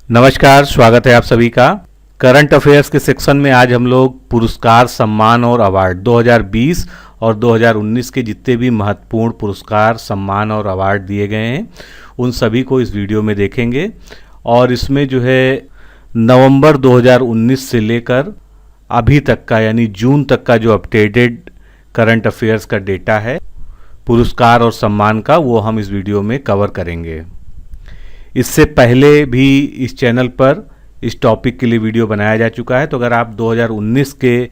नमस्कार, स्वागत है आप सभी का। करंट अफेयर्स के सेक्शन में आज हम लोग पुरस्कार, सम्मान और अवार्ड 2020 और 2019 के जितने भी महत्वपूर्ण पुरस्कार, सम्मान और अवार्ड दिए गए हैं उन सभी को इस वीडियो में देखेंगे। और इसमें जो है नवंबर 2019 से लेकर अभी तक का यानी जून तक का जो अपडेटेड करंट अफेयर्स का डेटा है पुरस्कार और सम्मान का, वो हम इस वीडियो में कवर करेंगे। इससे पहले भी इस चैनल पर इस टॉपिक के लिए वीडियो बनाया जा चुका है, तो अगर आप 2019 के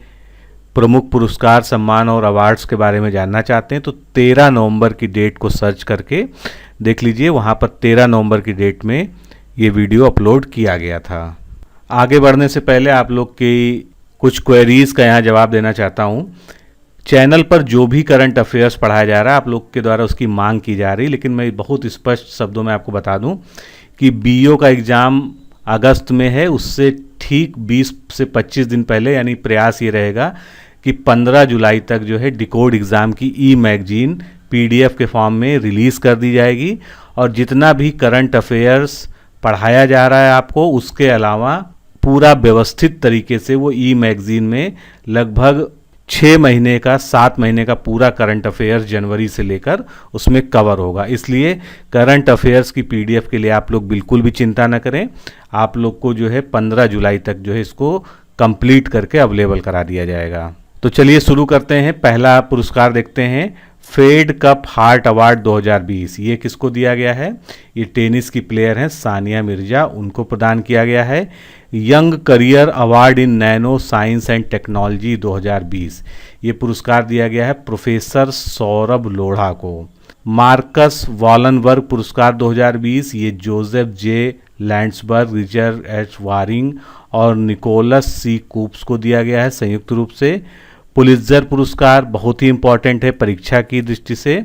प्रमुख पुरस्कार, सम्मान और अवार्ड्स के बारे में जानना चाहते हैं तो 13 नवंबर की डेट को सर्च करके देख लीजिए। वहाँ पर 13 नवंबर की डेट में ये वीडियो अपलोड किया गया था। आगे बढ़ने से पहले आप लोग की कुछ क्वेरीज का यहाँ जवाब देना चाहता हूँ। चैनल पर जो भी करंट अफेयर्स पढ़ाया जा रहा है आप लोग के द्वारा उसकी मांग की जा रही है, लेकिन मैं बहुत स्पष्ट शब्दों में आपको बता दूं कि बीईओ का एग्ज़ाम अगस्त में है। उससे ठीक 20 से 25 दिन पहले यानी प्रयास ये रहेगा कि 15 जुलाई तक जो है डिकोड एग्ज़ाम की ई मैगजीन पीडीएफ के फॉर्म में रिलीज़ कर दी जाएगी। और जितना भी करंट अफेयर्स पढ़ाया जा रहा है आपको, उसके अलावा पूरा व्यवस्थित तरीके से वो ई मैगजीन में लगभग 6 महीने का, 7 महीने का पूरा करंट अफेयर्स जनवरी से लेकर उसमें कवर होगा। इसलिए करंट अफेयर्स की पीडीएफ के लिए आप लोग बिल्कुल भी चिंता न करें। आप लोग को जो है 15 जुलाई तक जो है इसको कंप्लीट करके अवेलेबल करा दिया जाएगा। तो चलिए शुरू करते हैं। पहला पुरस्कार देखते हैं, फेड कप हार्ट अवार्ड 2020। ये किसको दिया गया है? ये टेनिस की प्लेयर हैं सानिया मिर्जा, उनको प्रदान किया गया है। Young career award in nano science and technology 2020, ये पुरस्कार दिया गया है प्रोफेसर सौरभ लोढ़ा को। मार्कस वॉलनबर्ग पुरस्कार 2020, ये जोसेफ जे लैंड्सबर्ग, रिचर्ड एच वारिंग और निकोलस सी कूप्स को दिया गया है संयुक्त रूप से। पुलित्जर पुरस्कार बहुत ही इंपॉर्टेंट है परीक्षा की दृष्टि से,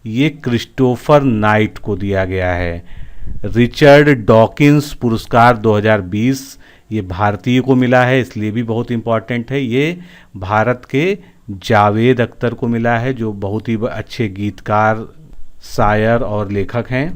ये क्रिस्टोफर नाइट को दिया गया है। रिचर्ड डॉकिंस पुरस्कार 2020, ये भारतीय को मिला है, इसलिए भी बहुत इंपॉर्टेंट है। ये भारत के जावेद अख्तर को मिला है जो बहुत ही अच्छे गीतकार, शायर और लेखक हैं।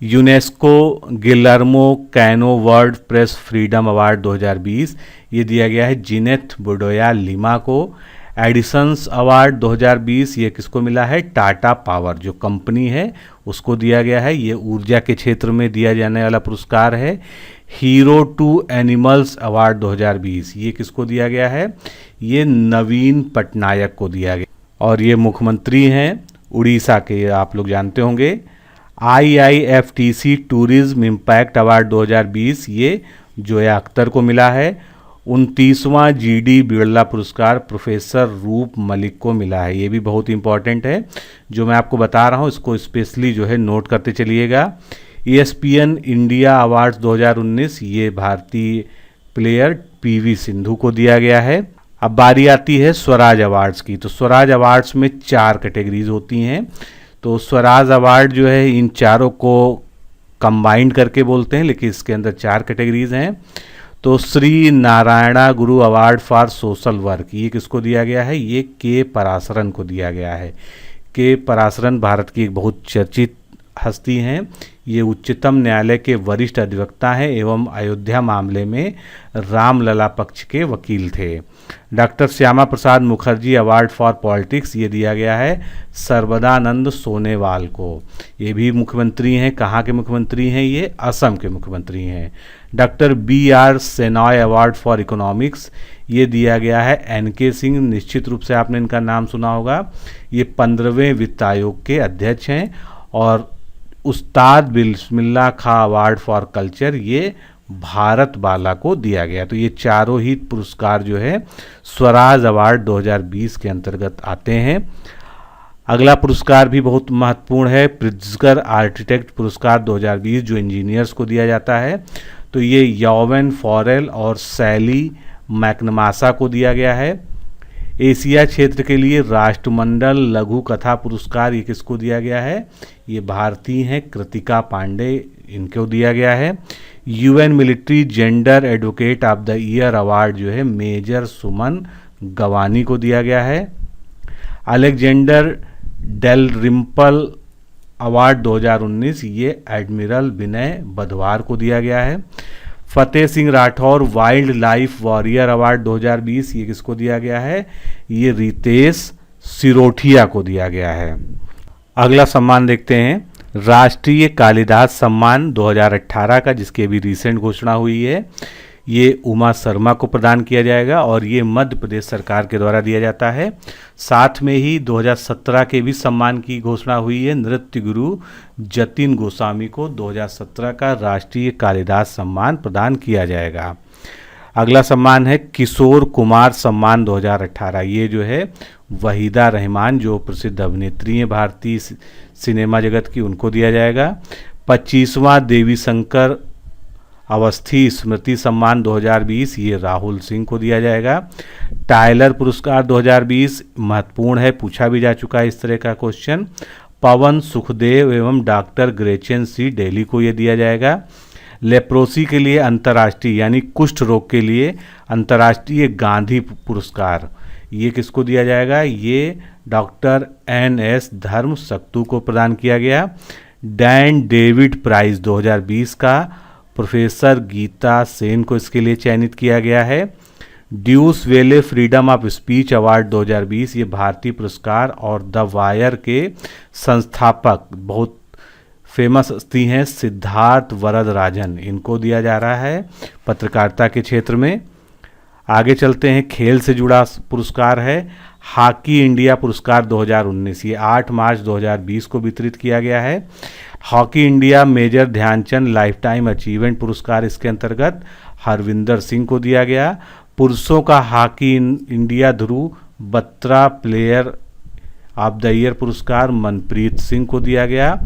UNESCO Guillermo canoe world press freedom award 2020, ये दिया गया है जिनेथ बुडोया लिमा को। एडिसन्स अवार्ड 2020, ये किसको मिला है? टाटा पावर जो कंपनी है उसको दिया गया है। ये ऊर्जा के क्षेत्र में दिया जाने वाला पुरस्कार है। हीरो टू एनिमल्स अवार्ड 2020, ये किसको दिया गया है? ये नवीन पटनायक को दिया गया और ये मुख्यमंत्री हैं उड़ीसा के, आप लोग जानते होंगे। IIFTC टूरिज्म इम्पैक्ट अवार्ड 2020, ये जोया अख्तर को मिला है। 29वां GD बिरला पुरस्कार प्रोफेसर रूप मलिक को मिला है, ये भी बहुत इंपॉर्टेंट है। जो मैं आपको बता रहा हूँ इसको स्पेशली जो है नोट करते चलिएगा। ESPN इंडिया अवार्ड्स 2019, ये भारतीय प्लेयर PV सिंधु को दिया गया है। अब बारी आती है स्वराज अवार्ड्स की। तो स्वराज अवार्ड्स में 4 कैटेगरीज होती हैं। तो स्वराज अवार्ड जो है इन चारों को कंबाइंड करके बोलते हैं, लेकिन इसके अंदर 4 कैटेगरीज हैं। तो श्री नारायणा गुरु अवार्ड फॉर सोशल वर्क, ये किसको दिया गया है? ये के पराशरन को दिया गया है। के पराशरन भारत की एक बहुत चर्चित हस्ती हैं। ये उच्चतम न्यायालय के वरिष्ठ अधिवक्ता हैं एवं अयोध्या मामले में रामलला पक्ष के वकील थे। Doctor Shyama Prasad Mukherjee award for politics, ये दिया गया है सर्वदानंद सोनेवाल को। ये भी मुख्यमंत्री हैं। कहाँ के मुख्यमंत्री हैं? ये असम के मुख्यमंत्री हैं। Doctor BR Shenoy award for economics, ये दिया गया है NK सिंह, निश्चित रूप से आपने इनका नाम सुना होगा। ये 15वें वित्त आयोग के अध्यक्ष हैं। और उस्ताद बिस्मिल्लाह खां अवार्ड फॉर कल्चर, ये भारत बाला को दिया गया। तो ये चारों ही पुरस्कार जो है स्वराज अवार्ड 2020 के अंतर्गत आते हैं। अगला पुरस्कार भी बहुत महत्वपूर्ण है, प्रिट्जकर आर्किटेक्ट पुरस्कार 2020, जो इंजीनियर्स को दिया जाता है। तो ये यौवन फॉरेल और सैली मैकनमासा को दिया गया है। एशिया क्षेत्र के लिए राष्ट्रमंडल लघु कथा पुरस्कार, ये किसको दिया गया है? ये भारतीय हैं कृतिका पांडे, इनको दिया गया है। UN military gender advocate of the year award जो है मेजर सुमन गवानी को दिया गया है। अलेक्जेंडर डेल रिम्पल अवार्ड 2019 ये एडमिरल विनय बधवार को दिया गया है। Fateh Singh Rathore wildlife warrior award 2020, ये किसको दिया गया है? ये रितेश सिरोठिया को दिया गया है। अगला सम्मान देखते हैं, राष्ट्रीय कालिदास सम्मान 2018 का, जिसकी अभी रिसेंट घोषणा हुई है। ये उमा शर्मा को प्रदान किया जाएगा और ये मध्य प्रदेश सरकार के द्वारा दिया जाता है। साथ में ही 2017 के भी सम्मान की घोषणा हुई है। नृत्य गुरु जतिन गोस्वामी को 2017 का राष्ट्रीय कालिदास सम्मान प्रदान किया जाएगा। अगला सम्मान है किशोर कुमार सम्मान 2018। ये जो है वहीदा रहमान, जो प्रसिद्ध अभिनेत्री हैं भारतीय सिनेमा जगत की, उनको दिया जाएगा। 25वां देवी शंकर अवस्थी स्मृति सम्मान 2020, ये राहुल सिंह को दिया जाएगा। टाइलर पुरस्कार 2020 महत्वपूर्ण है, पूछा भी जा चुका है इस तरह का क्वेश्चन। पवन सुखदेव एवं डॉक्टर ग्रेचन सी डेली को ये दिया जाएगा। लेप्रोसी के लिए अंतर्राष्ट्रीय यानी कुष्ठ रोग के लिए अंतर्राष्ट्रीय गांधी पुरस्कार, ये किसको दिया जाएगा? ये डॉक्टर NS धर्म सक्तू को प्रदान किया गया। डैन डेविड प्राइज 2020 का प्रोफेसर गीता सेन को इसके लिए चयनित किया गया है। ड्यूस वेले फ्रीडम ऑफ स्पीच अवार्ड 2020, ये भारतीय पुरस्कार और द वायर के संस्थापक बहुत फेमस हस्ती हैं सिद्धार्थ वरदराजन, इनको दिया जा रहा है पत्रकारिता के क्षेत्र में। आगे चलते हैं, खेल से जुड़ा पुरस्कार है हॉकी इंडिया पुरस्कार 2019, ये 8 मार्च 2020 को वितरित किया गया है। Hockey India major Dhyan Chand lifetime achievement पुरस्कार इसके अंतर्गत हरविंदर सिंह को दिया गया। पुरुषों का hockey India Dhruv Batra player of the year पुरस्कार मनप्रीत सिंह को दिया गया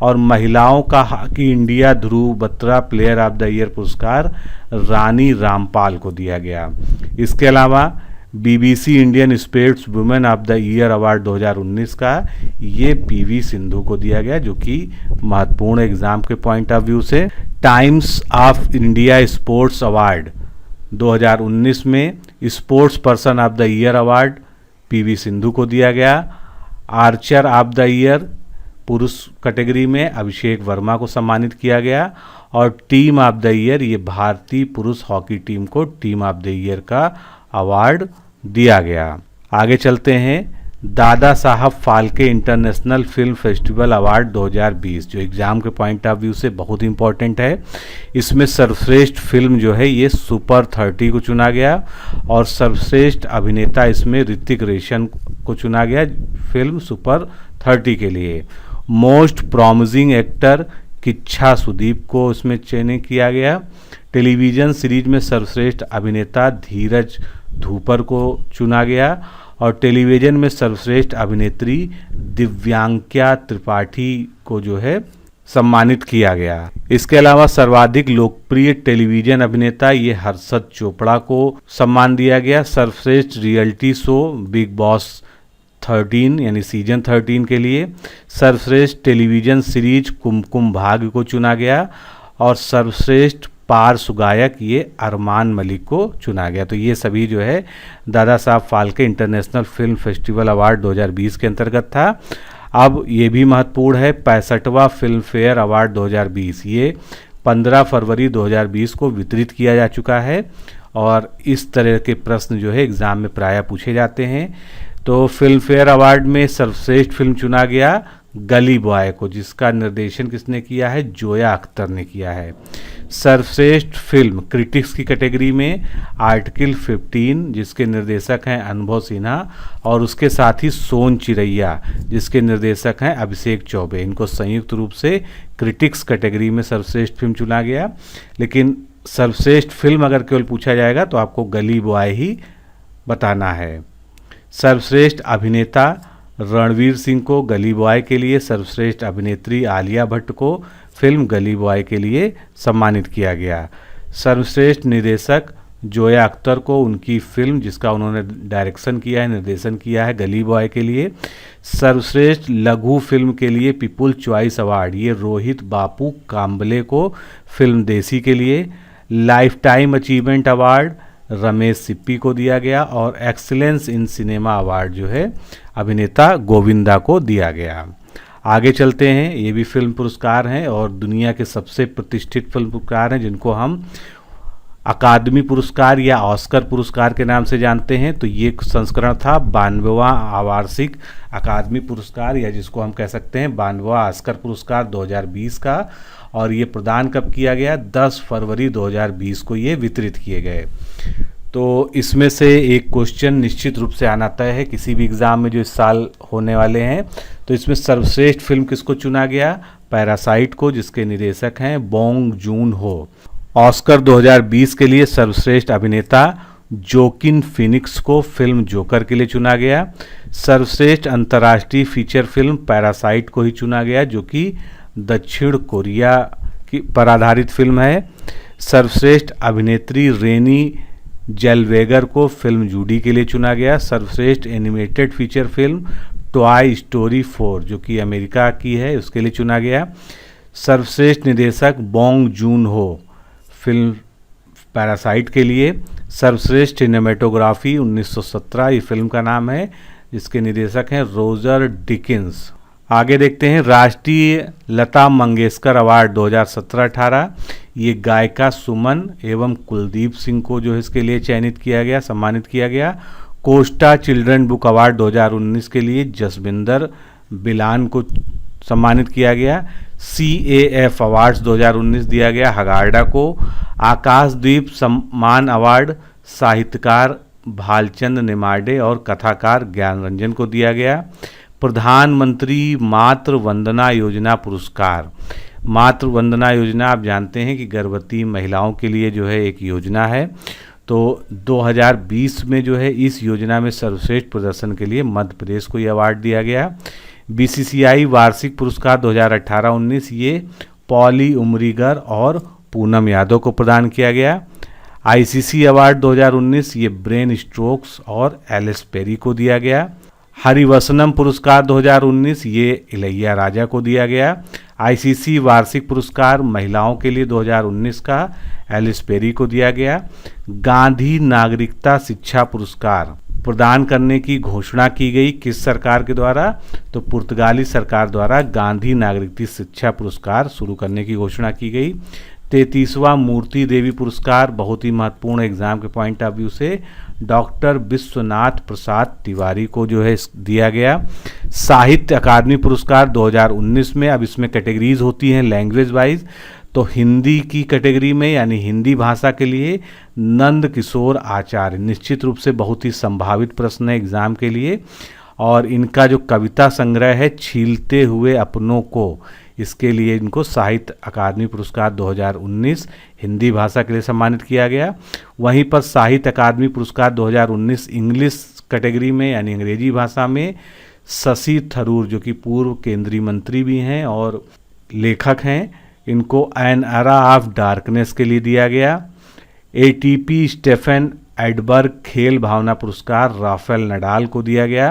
और महिलाओं का hockey India Dhruv Batra player of the year पुरस्कार रानी रामपाल को दिया गया। इसके अलावा BBC Indian sports women of the year award 2019 का ये PV सिंधु को दिया गया, जो कि महत्वपूर्ण एग्जाम के पॉइंट ऑफ व्यू से। Times of India sports award 2019 में sports person of the year award PV Sindhu को दिया गया। आर्चर ऑफ द ईयर पुरुष कैटेगरी में अभिषेक वर्मा को सम्मानित किया गया और टीम ऑफ द ईयर, ये भारतीय पुरुष हॉकी टीम को टीम ऑफ द ईयर का अवार्ड दिया गया। आगे चलते हैं, Dada Saheb Phalke international film festival award 2020, जो एग्जाम के पॉइंट ऑफ व्यू से बहुत इंपॉर्टेंट है। इसमें सर्वश्रेष्ठ फिल्म जो है ये सुपर 30 को चुना गया और सर्वश्रेष्ठ अभिनेता इसमें ऋतिक रोशन को चुना गया फिल्म सुपर 30 के लिए। Most promising actor Kichcha Sudeep को इसमें चयनित किया गया। टेलीविज़न सीरीज में सर्वश्रेष्ठ अभिनेता धीरज धूपर को चुना गया और टेलीविज़न में सर्वश्रेष्ठ अभिनेत्री दिव्यांक्या त्रिपाठी को जो है सम्मानित किया गया। इसके अलावा सर्वाधिक लोकप्रिय टेलीविज़न अभिनेता ये हर्षद चोपड़ा को सम्मान दिया गया। सर्वश्रेष्ठ रियलिटी शो बिग बॉस 13 यानी सीजन 13 के लिए। सर्वश्रेष्ठ टेलीविज़न सीरीज कुमकुम भाग्य को चुना गया और सर्वश्रेष्ठ पार्श्व गायक ये अरमान मलिक को चुना गया। तो ये सभी जो है Dada Saheb Phalke international film festival award 2020 के अंतर्गत था। अब ये भी महत्वपूर्ण है, 65वां फिल्म फेयर अवार्ड 2020, ये 15 फरवरी 2020 को वितरित किया जा चुका है और इस तरह के प्रश्न जो है एग्ज़ाम में प्रायः पूछे जाते हैं। तो फिल्म फेयर अवार्ड में सर्वश्रेष्ठ फिल्म चुना गया गली बॉय को, जिसका निर्देशन किसने किया है? जोया अख्तर ने किया है। सर्वश्रेष्ठ फिल्म क्रिटिक्स की कैटेगरी में आर्टिकल 15, जिसके निर्देशक हैं अनुभव सिन्हा, और उसके साथ ही सोन चिरैया, जिसके निर्देशक हैं अभिषेक चौबे। इनको संयुक्त रूप से क्रिटिक्स कैटेगरी में सर्वश्रेष्ठ फिल्म चुना गया। लेकिन सर्वश्रेष्ठ फिल्म अगर केवल पूछा जाएगा तो आपको गली बॉय ही बताना है। सर्वश्रेष्ठ अभिनेता रणवीर सिंह को गली बॉय के लिए, सर्वश्रेष्ठ अभिनेत्री आलिया भट्ट को फिल्म गली बॉय के लिए सम्मानित किया गया। सर्वश्रेष्ठ निर्देशक जोया अख्तर को उनकी फिल्म जिसका उन्होंने डायरेक्शन किया है, निर्देशन किया है, गली बॉय के लिए। सर्वश्रेष्ठ लघु फिल्म के लिए पीपुल चॉइस अवार्ड ये रोहित बापू काम्बले को फिल्म देसी के लिए। Life time achievement award Ramesh Sippy को दिया गया और एक्सीलेंस इन सिनेमा अवार्ड जो है अभिनेता गोविंदा को दिया गया। आगे चलते हैं, ये भी फिल्म पुरस्कार हैं और दुनिया के सबसे प्रतिष्ठित फिल्म पुरस्कार हैं जिनको हम अकादमी पुरस्कार या ऑस्कर पुरस्कार के नाम से जानते हैं, तो ये संस्करण था 92वां आवार्षिक अकादमी पुरस्कार, या जिसको हम कह सकते हैं 92वां ऑस्कर पुरस्कार 2020 का। और ये प्रदान कब किया गया? 10 फरवरी 2020 को ये वितरित किए गए। तो इसमें से एक क्वेश्चन निश्चित रूप से आना तय है किसी भी एग्ज़ाम में जो इस साल होने वाले हैं। तो इसमें सर्वश्रेष्ठ फिल्म किसको चुना गया? पैरासाइट को, जिसके निर्देशक हैं बोंग जून हो। ऑस्कर 2020 के लिए सर्वश्रेष्ठ अभिनेता जोकिन फिनिक्स को फिल्म जोकर के लिए चुना गया। सर्वश्रेष्ठ अंतर्राष्ट्रीय फीचर फिल्म पैरासाइट को ही चुना गया, जो कि दक्षिण कोरिया की पर आधारित फिल्म है। सर्वश्रेष्ठ अभिनेत्री रेनी जेलवेगर को फिल्म जूडी के लिए चुना गया। सर्वश्रेष्ठ animated feature film toy story 4, जो कि अमेरिका की है, उसके लिए चुना गया। सर्वश्रेष्ठ निर्देशक बोंग जून हो फिल्म पैरासाइट के लिए। सर्वश्रेष्ठ सिनेमेटोग्राफी 1917 ये फिल्म का नाम है, जिसके निर्देशक हैं रोजर डिकिंस। आगे देखते हैं राष्ट्रीय लता मंगेशकर अवार्ड 2017-18। ये गायिका सुमन एवं कुलदीप सिंह को जो है इसके लिए चयनित किया गया, सम्मानित किया गया। कोस्टा चिल्ड्रन बुक अवार्ड 2019 के लिए जसविंदर बिलान को सम्मानित किया गया। CAF अवार्ड्स 2019 दिया गया हगार्डा को। आकाशदीप सम्मान अवार्ड साहित्यकार भालचंद नेमाडे और कथाकार ज्ञान रंजन को दिया गया। प्रधानमंत्री मातृ वंदना योजना पुरस्कार। मातृ वंदना योजना आप जानते हैं कि गर्भवती महिलाओं के लिए जो है एक योजना है। तो 2020 में जो है इस योजना में सर्वश्रेष्ठ प्रदर्शन के लिए मध्य प्रदेश को ये अवार्ड दिया गया। BCCI वार्षिक पुरस्कार 2018-19 ये पॉली उमरीगर और पूनम यादव को प्रदान किया गया। ICC अवार्ड 2019 ये ब्रेन स्ट्रोक्स और एलिस पेरी को दिया गया। हरिवसनम पुरस्कार 2019 ये इलैया राजा को दिया गया। ICC वार्षिक पुरस्कार महिलाओं के लिए 2019 का एलिस पेरी को दिया गया। गांधी नागरिकता शिक्षा पुरस्कार प्रदान करने की घोषणा की गई किस सरकार के द्वारा? तो पुर्तगाली सरकार द्वारा गांधी नागरिकता शिक्षा पुरस्कार शुरू करने की घोषणा की गई। 33वां मूर्ति देवी पुरस्कार बहुत ही महत्वपूर्ण एग्जाम के पॉइंट ऑफ व्यू से डॉक्टर विश्वनाथ प्रसाद तिवारी को जो है दिया गया। साहित्य अकादमी पुरस्कार 2019 में, अब इसमें कैटेगरीज होती हैं लैंग्वेज वाइज, तो हिंदी की कैटेगरी में यानी हिंदी भाषा के लिए नंद किशोर आचार्य, निश्चित रूप से बहुत ही संभावित प्रश्न है एग्जाम के लिए। और इनका जो कविता संग्रह है छीलते हुए अपनों को, इसके लिए इनको साहित्य अकादमी पुरस्कार 2019 हिंदी भाषा के लिए सम्मानित किया गया। वहीं पर साहित्य अकादमी पुरस्कार 2019 इंग्लिश कैटेगरी में यानी अंग्रेजी भाषा में शशि थरूर, जो कि पूर्व केंद्रीय मंत्री भी हैं और लेखक हैं, इनको एन एरा ऑफ डार्कनेस के लिए दिया गया। ATP स्टेफन एडबर्ग खेल भावना पुरस्कार राफेल नडाल को दिया गया।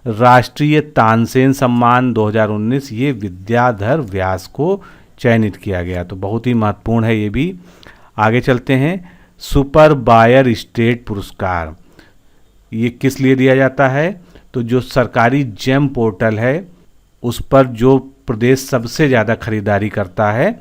राष्ट्रीय तानसेन सम्मान 2019 ये विद्याधर व्यास को चयनित किया गया, तो बहुत ही महत्वपूर्ण है ये भी। आगे चलते हैं। सुपर बायर स्टेट पुरस्कार ये किस लिए दिया जाता है? तो जो सरकारी जेम पोर्टल है उस पर जो प्रदेश सबसे ज़्यादा खरीदारी करता है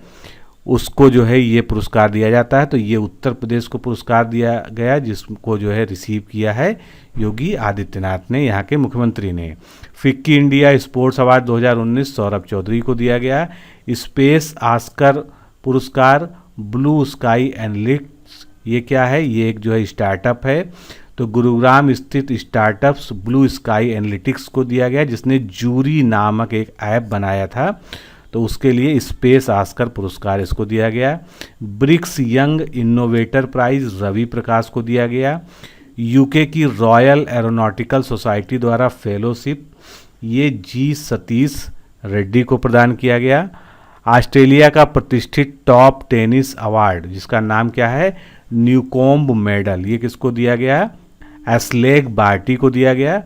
उसको जो है ये पुरस्कार दिया जाता है। तो ये उत्तर प्रदेश को पुरस्कार दिया गया, जिसको जो है रिसीव किया है योगी आदित्यनाथ ने, यहाँ के मुख्यमंत्री ने। FICCI India sports award 2019 Saurabh Chaudhary को दिया गया। स्पेस ऑस्कर पुरस्कार ब्लू स्काई एनालिटिक्स, ये क्या है? ये एक जो है स्टार्टअप है, तो गुरुग्राम स्थित स्टार्टअप्स ब्लू स्काई एनालिटिक्स को दिया गया, जिसने जूरी नामक एक ऐप बनाया था, तो उसके लिए स्पेस ऑस्कर पुरस्कार इसको दिया गया। BRICS young innovator prize Ravi Prakash को दिया गया। यूके की रॉयल एरोनॉटिकल सोसाइटी द्वारा फेलोशिप ये G सतीश रेड्डी को प्रदान किया गया। ऑस्ट्रेलिया का प्रतिष्ठित टॉप टेनिस अवार्ड जिसका नाम क्या है? न्यूकॉम्ब मेडल, ये किसको दिया गया? एस्लेग बार्टी को दिया गया।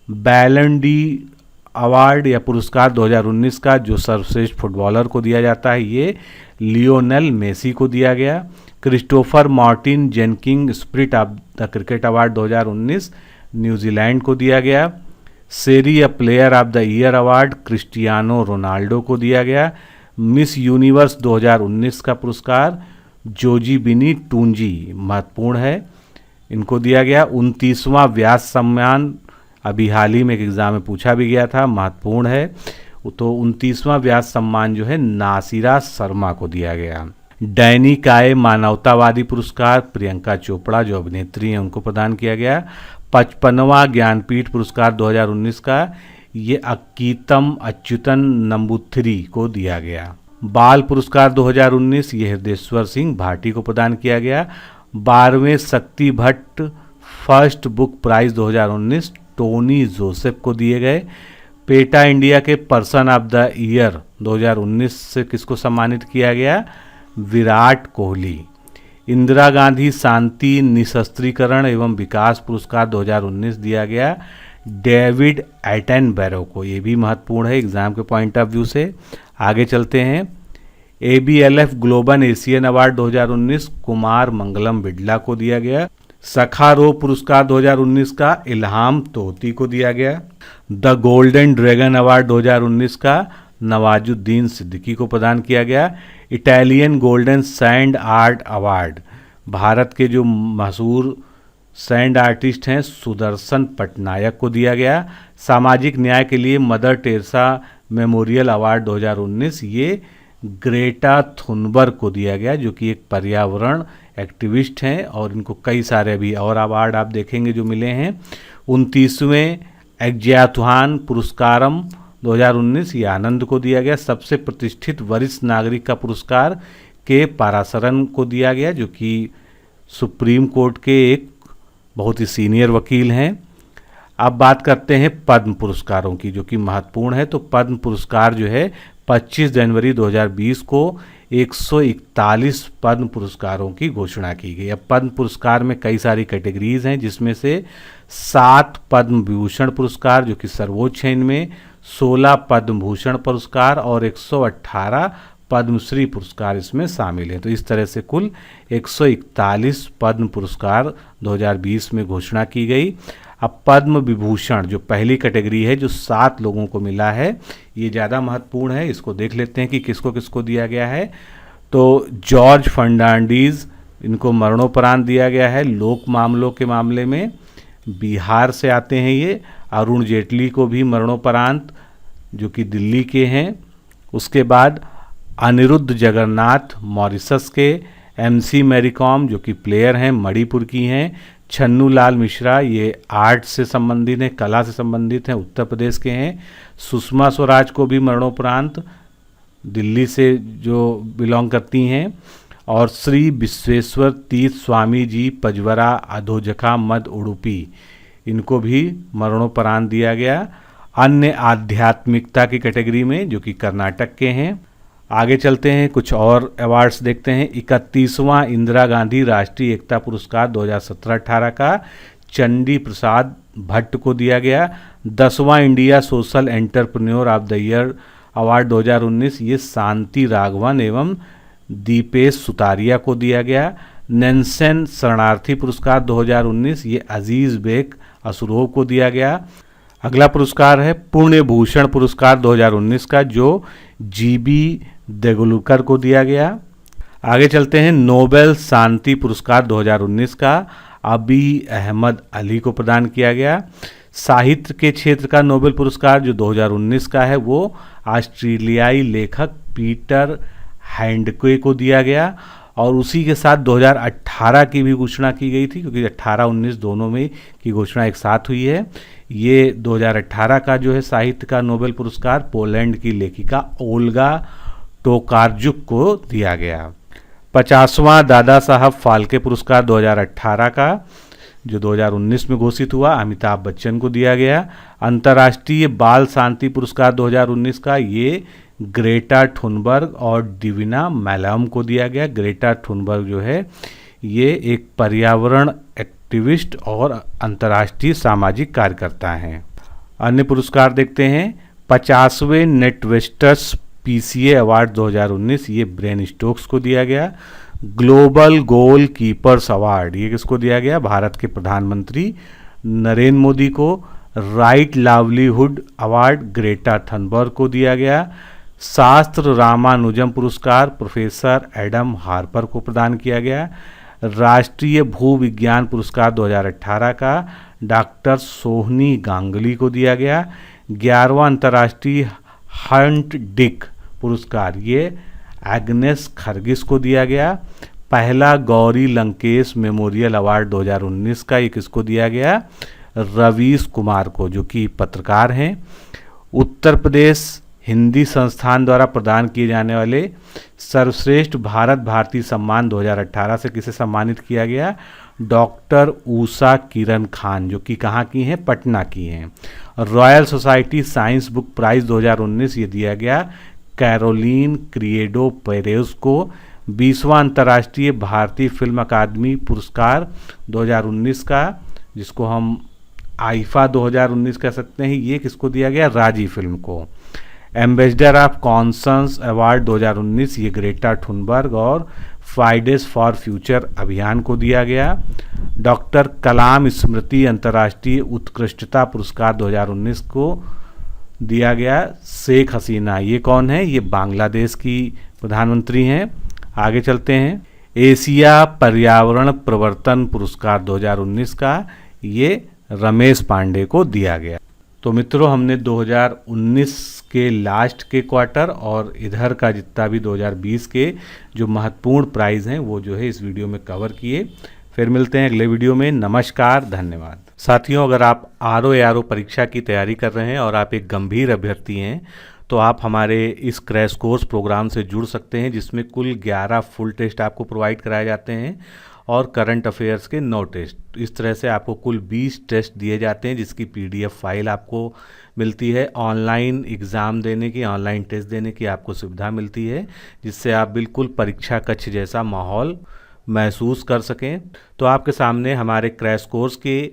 बैलन डी अवार्ड या पुरस्कार 2019 का जो सर्वश्रेष्ठ फुटबॉलर को दिया जाता है ये लियोनेल मेसी को दिया गया। Christopher Martin Jenkins spirit of the cricket award 2019 New Zealand को दिया गया। Serie A player of the year award Cristiano Ronaldo को दिया गया। मिस यूनिवर्स 2019 का पुरस्कार जोजीबिनी टूंजी महत्वपूर्ण है, इनको दिया गया। 29वां व्यास सम्मान, अभी हाल ही में एक एग्जाम में पूछा भी गया था, महत्वपूर्ण है। तो 29वां व्यास सम्मान जो है नासिरा शर्मा को दिया गया। दैनिक आय मानवतावादी पुरस्कार प्रियंका चोपड़ा जो अभिनेत्री हैं उनको प्रदान किया गया। 55वां ज्ञानपीठ पुरस्कार 2019 का ये अक्कीतम अच्युतन नंबूथिरी को दिया गया। बाल पुरस्कार 2019 ये हृदयेश्वर सिंह भाटी को प्रदान किया गया। 12वें Shakti Bhatt first book prize 2019 Tony Joseph को दिए गए। पेटा इंडिया के पर्सन ऑफ द ईयर 2019 से किसको सम्मानित किया गया? विराट कोहली। इंदिरा गांधी शांति निशस्त्रीकरण एवं विकास पुरस्कार 2019 दिया गया डेविड एटनबरो को, ये भी महत्वपूर्ण है एग्जाम के पॉइंट ऑफ व्यू से। आगे चलते हैं। ABLF global Asian award 2019 Kumar Mangalam Birla को दिया गया। सखारो पुरस्कार 2019 का इल्हाम तोहती को दिया गया। द गोल्डन ड्रैगन अवार्ड 2019 का नवाजुद्दीन सिद्दीकी को प्रदान किया गया। Italian golden sand art award Bharat के जो मशहूर सैंड आर्टिस्ट हैं सुदर्शन पटनायक को दिया गया। सामाजिक न्याय के लिए मदर टेरेसा मेमोरियल अवार्ड 2019 ये ग्रेटा थुनबर्ग को दिया गया, जो कि एक पर्यावरण एक्टिविस्ट हैं और इनको कई सारे भी और अवार्ड आप देखेंगे जो मिले हैं। 29वें एग्जाथुआन पुरस्कारम 2019 ये आनंद को दिया गया। सबसे प्रतिष्ठित वरिष्ठ नागरिक का पुरस्कार के पारासरन को दिया गया, जो कि सुप्रीम कोर्ट के एक बहुत ही सीनियर वकील हैं। अब बात करते हैं पद्म पुरस्कारों की, जो कि महत्वपूर्ण है। तो पद्म पुरस्कार जो है 25 जनवरी 2020 को 141 पद्म पुरस्कारों की घोषणा की गई। अब पद्म पुरस्कार में कई सारी कैटेगरीज हैं, जिसमें से 7 पद्म विभूषण पुरस्कार जो कि सर्वोच्च हैं इनमें, 16 पद्म भूषण पुरस्कार और 118 पद्मश्री पुरस्कार इसमें शामिल हैं। तो इस तरह से कुल 141 पद्म पुरस्कार 2020 में घोषणा की गई। अब पद्म विभूषण जो पहली कैटेगरी है जो 7 लोगों को मिला है, ये ज़्यादा महत्वपूर्ण है। इसको देख लेते हैं कि किसको किसको दिया गया है। तो जॉर्ज फर्नांडीज इनको मरणोपरांत दिया गया है लोक मामलों के मामले में, बिहार से आते हैं ये। अरुण जेटली को भी मरणोपरांत, जो कि दिल्ली के हैं। उसके बाद अनिरुद्ध जगन्नाथ मॉरिशस के, MC मैरीकॉम जो कि प्लेयर हैं मणिपुर की हैं, छन्नू लाल मिश्रा ये आर्ट से संबंधित हैं, कला से संबंधित हैं, उत्तर प्रदेश के हैं। सुषमा स्वराज को भी मरणोपरांत दिल्ली से जो बिलोंग करती हैं। और श्री विश्वेश्वर तीर्थ स्वामी जी पजवरा अधोजखा मध्य उडुपी, इनको भी मरणोपरांत दिया गया। अन्य आध्यात्मिकता की कैटेगरी में, जो कि कर्नाटक के हैं। आगे चलते हैं, कुछ और अवार्ड्स देखते हैं। 31वां इंदिरा गांधी राष्ट्रीय एकता पुरस्कार 2017-18 का चंडी प्रसाद भट्ट को दिया गया। 10वां India social entrepreneur of the year award 2019 ये शांति राघवन एवं दीपेश सुतारिया को दिया गया। नेल्सन शरणार्थी पुरस्कार 2019 ये अजीज बेग असुरोव को दिया गया। अगला पुरस्कार है पुण्य भूषण पुरस्कार 2019 का, जो GB देगलुकर को दिया गया। आगे चलते हैं, नोबेल शांति पुरस्कार 2019 का अबी अहमद अली को प्रदान किया गया। साहित्य के क्षेत्र का नोबेल पुरस्कार जो 2019 का है वो ऑस्ट्रेलियाई लेखक पीटर हैंडके को दिया गया। और उसी के साथ 2018 की भी घोषणा की गई थी, क्योंकि 18-19 दोनों में की घोषणा एक साथ हुई है। ये 2018 का जो है साहित्य का नोबेल पुरस्कार पोलैंड की लेखिका ओल्गा टोकारजुक को दिया गया। 50वां दादा साहब फाल्के पुरस्कार 2018 का, जो 2019 में घोषित हुआ, अमिताभ बच्चन को दिया गया। अंतर्राष्ट्रीय बाल शांति पुरस्कार 2019 का ये ग्रेटा थुनबर्ग और डिविना मैलम को दिया गया। ग्रेटा थुनबर्ग जो है ये एक पर्यावरण एक्टिविस्ट और अंतर्राष्ट्रीय सामाजिक कार्यकर्ता हैं। अन्य पुरस्कार देखते हैं। 50वें नेटवेस्टर्स PCA अवार्ड 2019 ये ब्रेन स्टोक्स को दिया गया। ग्लोबल गोल कीपर्स अवार्ड ये किसको दिया गया? भारत के प्रधानमंत्री नरेंद्र मोदी को। Right livelihood award Greta Thunberg को दिया गया। शास्त्र रामानुजम पुरस्कार प्रोफेसर एडम हार्पर को प्रदान किया गया। राष्ट्रीय भू विज्ञान पुरस्कार 2018 का डॉक्टर सोहनी गांगुली को दिया गया। 11वां अंतर्राष्ट्रीय हंट डिक पुरस्कार ये एग्नेस खरगिस को दिया गया। पहला गौरी लंकेश मेमोरियल अवार्ड 2019 का ये किसको दिया गया? रवीश कुमार को, जो कि पत्रकार हैं। उत्तर प्रदेश हिंदी संस्थान द्वारा प्रदान किए जाने वाले सर्वश्रेष्ठ भारत भारती सम्मान 2018 से किसे सम्मानित किया गया? डॉक्टर ऊषा किरण खान, जो कि कहाँ की हैं? पटना की हैं। Royal Society science book prize 2019 ये दिया गया कैरोलीन क्रिएडो पेरेज को। 20वां अंतर्राष्ट्रीय भारतीय फिल्म अकादमी पुरस्कार 2019 का, जिसको हम आईफा 2019 कह सकते हैं, ये किसको दिया गया? राजी फिल्म को। एम्बेसडर ऑफ कॉन्संस अवार्ड 2019 ये ग्रेटा थुनबर्ग और फ्राइडेज फॉर फ्यूचर अभियान को दिया गया। डॉक्टर कलाम स्मृति अंतर्राष्ट्रीय उत्कृष्टता पुरस्कार 2019 को दिया गया शेख हसीना। ये कौन है? ये बांग्लादेश की प्रधानमंत्री हैं। आगे चलते हैं। एशिया पर्यावरण प्रवर्तन पुरस्कार 2019 का ये रमेश पांडे को दिया गया। तो मित्रों, हमने 2019 के लास्ट के क्वार्टर और इधर का जितना भी 2020 के जो महत्वपूर्ण प्राइज़ हैं वो जो है इस वीडियो में कवर किए। फिर मिलते हैं अगले वीडियो में। नमस्कार, धन्यवाद। साथियों, अगर आप आरओ परीक्षा की तैयारी कर रहे हैं और आप एक गंभीर अभ्यर्थी हैं तो आप हमारे इस क्रैश कोर्स प्रोग्राम से जुड़ सकते हैं, जिसमें कुल 11 फुल टेस्ट आपको प्रोवाइड कराए जाते हैं और करंट अफेयर्स के 9 टेस्ट। इस तरह से आपको कुल 20 टेस्ट दिए जाते हैं, जिसकी PDF फाइल आपको मिलती है। ऑनलाइन एग्ज़ाम देने की, ऑनलाइन टेस्ट देने की आपको सुविधा मिलती है, जिससे आप बिल्कुल परीक्षा कक्ष जैसा माहौल महसूस कर सकें। तो आपके सामने हमारे क्रैश कोर्स के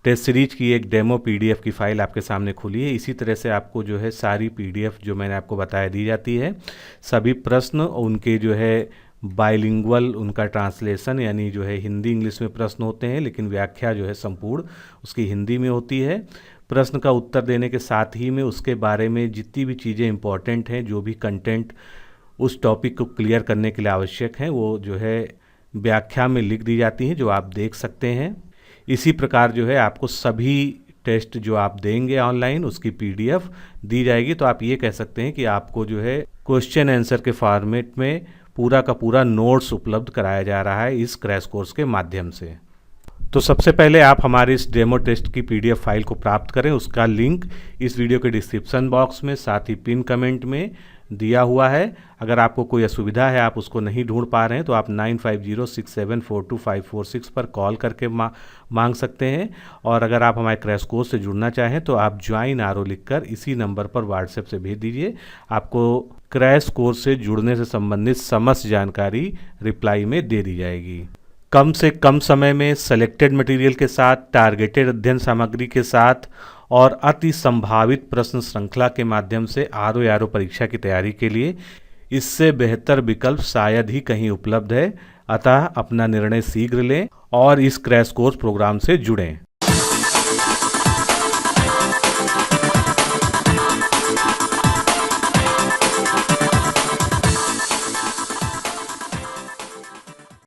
टेस्ट सीरीज की एक डेमो PDF की फ़ाइल आपके सामने खुली है। इसी तरह से आपको जो है सारी PDF जो मैंने आपको बताया दी जाती है। सभी प्रश्न उनके जो है बाइलिंगुअल उनका ट्रांसलेशन, यानी जो है हिंदी इंग्लिश में प्रश्न होते हैं, लेकिन व्याख्या जो है संपूर्ण उसकी हिंदी में होती है। प्रश्न का उत्तर देने के साथ ही में उसके बारे में जितनी भी चीज़ें इंपॉर्टेंट हैं, जो भी कंटेंट उस टॉपिक को क्लियर करने के लिए आवश्यक हैं, वो जो है व्याख्या में लिख दी जाती हैं, जो आप देख सकते हैं। इसी प्रकार जो है आपको सभी टेस्ट जो आप देंगे ऑनलाइन उसकी PDF दी जाएगी। तो आप ये कह सकते हैं कि आपको जो है क्वेश्चन आंसर के फॉर्मेट में पूरा का पूरा नोट्स उपलब्ध कराया जा रहा है इस क्रैश कोर्स के माध्यम से। तो सबसे पहले आप हमारे इस डेमो टेस्ट की PDF फाइल को प्राप्त करें। उसका लिंक इस वीडियो के डिस्क्रिप्शन बॉक्स में, साथ ही पिन कमेंट में दिया हुआ है। अगर आपको कोई असुविधा है, आप उसको नहीं ढूंढ पा रहे हैं, तो आप 9506742546 पर कॉल करके मांग सकते हैं। और अगर आप हमारे क्रैश कोर्स से जुड़ना चाहें तो आप ज्वाइन आरओ लिखकर इसी नंबर पर व्हाट्सएप से भेज दीजिए। आपको क्रैश कोर्स से जुड़ने से संबंधित समस्त जानकारी रिप्लाई में दे दी जाएगी। कम से कम समय में सेलेक्टेड मटेरियल के साथ, टारगेटेड अध्ययन सामग्री के साथ और अति संभावित प्रश्न श्रृंखला के माध्यम से आरओ परीक्षा की तैयारी के लिए इससे बेहतर विकल्प शायद ही कहीं उपलब्ध है। अतः अपना निर्णय शीघ्र लें और इस क्रैश कोर्स प्रोग्राम से जुड़ें।